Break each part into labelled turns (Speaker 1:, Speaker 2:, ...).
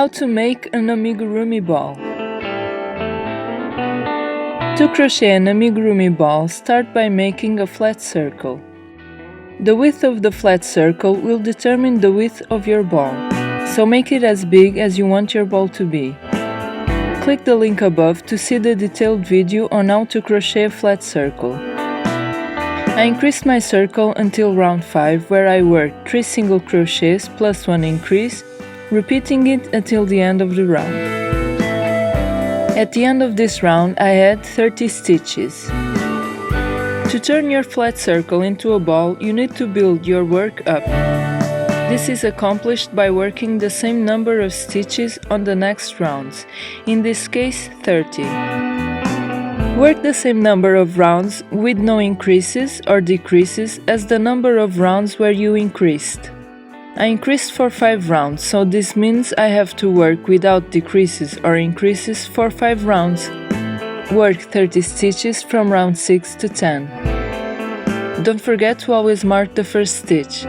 Speaker 1: How to make an amigurumi ball. To crochet an amigurumi ball, start by making a flat circle. The width of the flat circle will determine the width of your ball, so make it as big as you want your ball to be. Click the link above to see the detailed video on how to crochet a flat circle. I increased my circle until round 5, where I worked 3 single crochets plus 1 increase, repeating it until the end of the round. At the end of this round, I had 30 stitches. To turn your flat circle into a ball, you need to build your work up. This is accomplished by working the same number of stitches on the next rounds, in this case 30. Work the same number of rounds with no increases or decreases as the number of rounds where you increased. I increased for 5 rounds, so this means I have to work without decreases or increases for 5 rounds. Work 30 stitches from round 6 to 10. Don't forget to always mark the first stitch.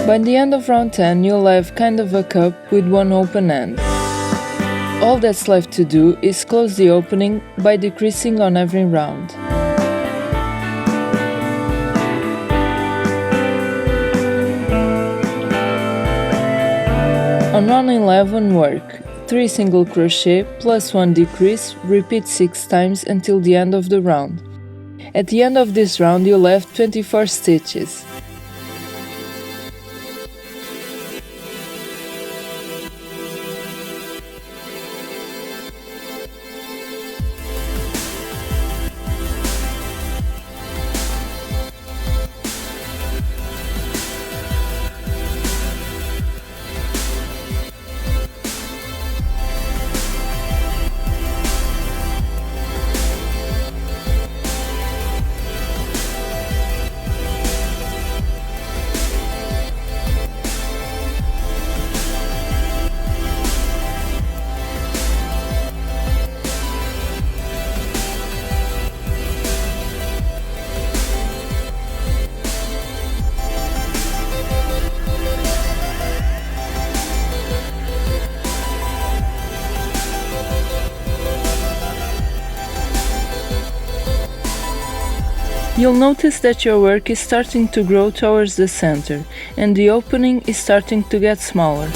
Speaker 1: By the end of round 10, you'll have kind of a cup with one open end. All that's left to do is close the opening by decreasing on every round. On round 11, work 3 single crochet plus 1 decrease, repeat 6 times until the end of the round. At the end of this round, you'll have 24 stitches. You'll notice that your work is starting to grow towards the center, and the opening is starting to get smaller.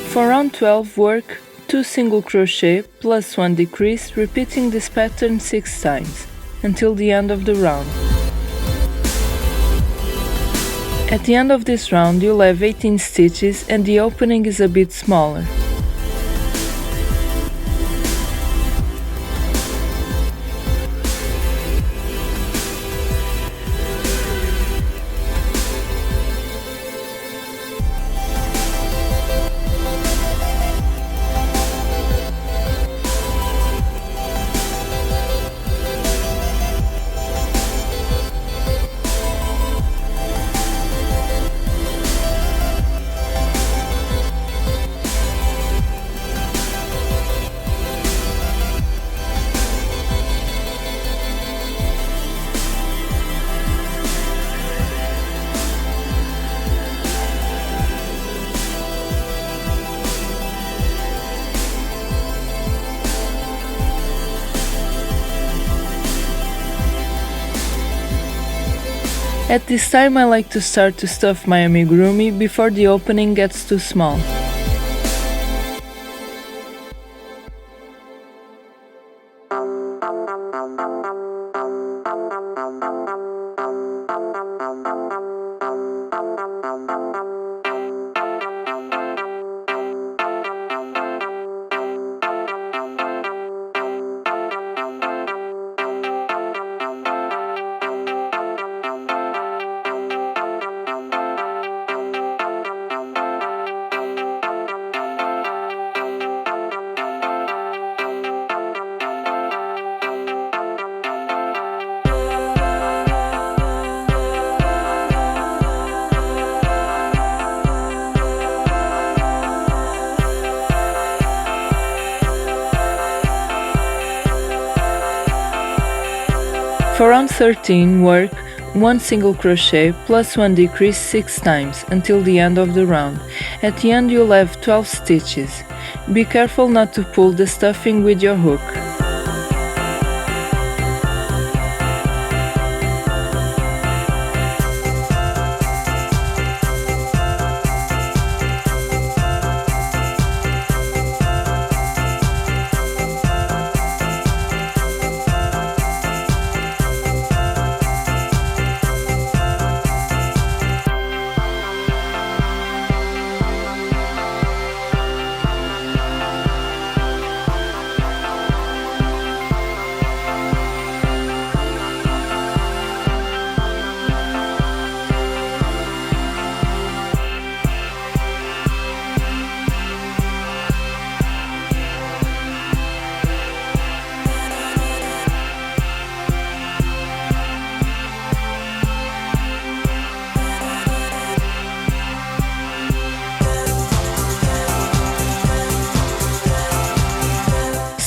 Speaker 1: For round 12, work 2 single crochet plus 1 decrease, repeating this pattern 6 times, until the end of the round. At the end of this round, you'll have 18 stitches and the opening is a bit smaller. At this time, I like to start to stuff my amigurumi before the opening gets too small. For round 13, work 1 single crochet plus 1 decrease 6 times until the end of the round. At the end you'll have 12 stitches. Be careful not to pull the stuffing with your hook.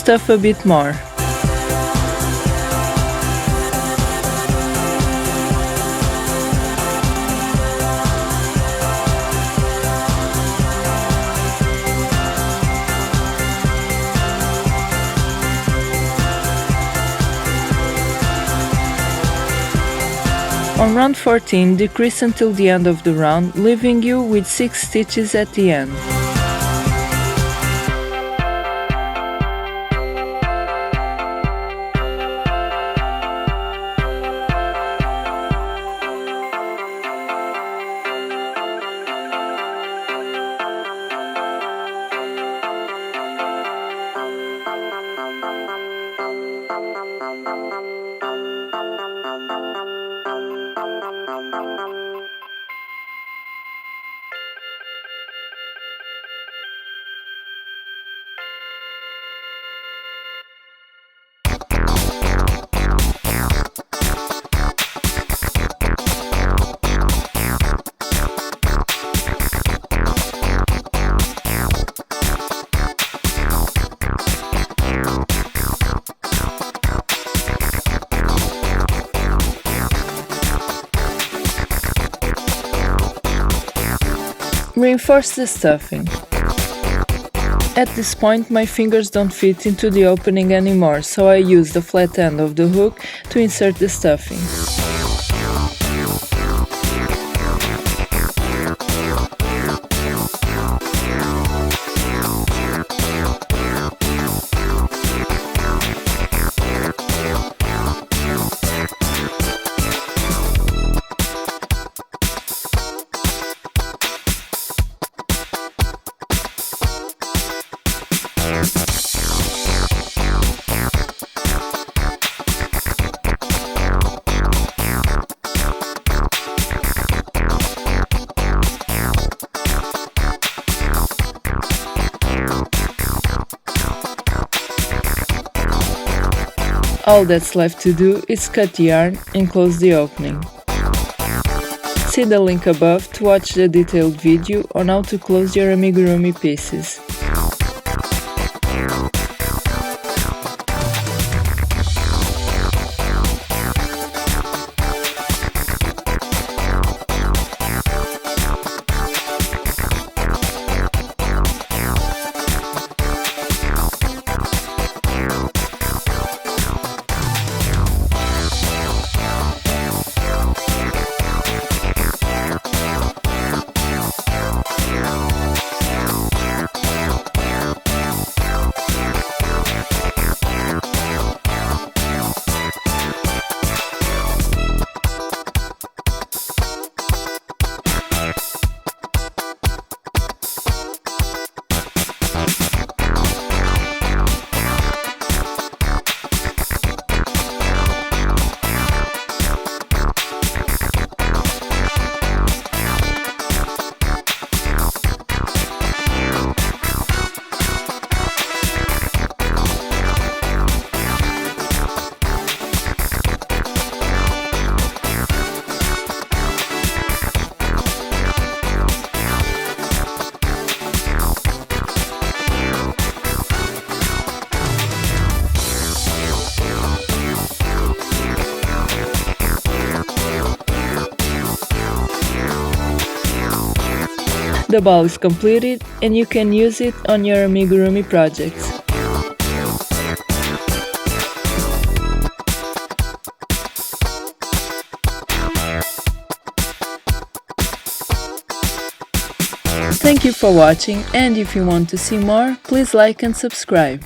Speaker 1: Stuff a bit more. On round 14, decrease until the end of the round, leaving you with 6 stitches at the end. Reinforce the stuffing. At this point my fingers don't fit into the opening anymore, so I use the flat end of the hook to insert the stuffing. All that's left to do is cut the yarn and close the opening. See the link above to watch the detailed video on how to close your amigurumi pieces. The ball is completed and you can use it on your amigurumi projects. Thank you for watching, and if you want to see more, please like and subscribe.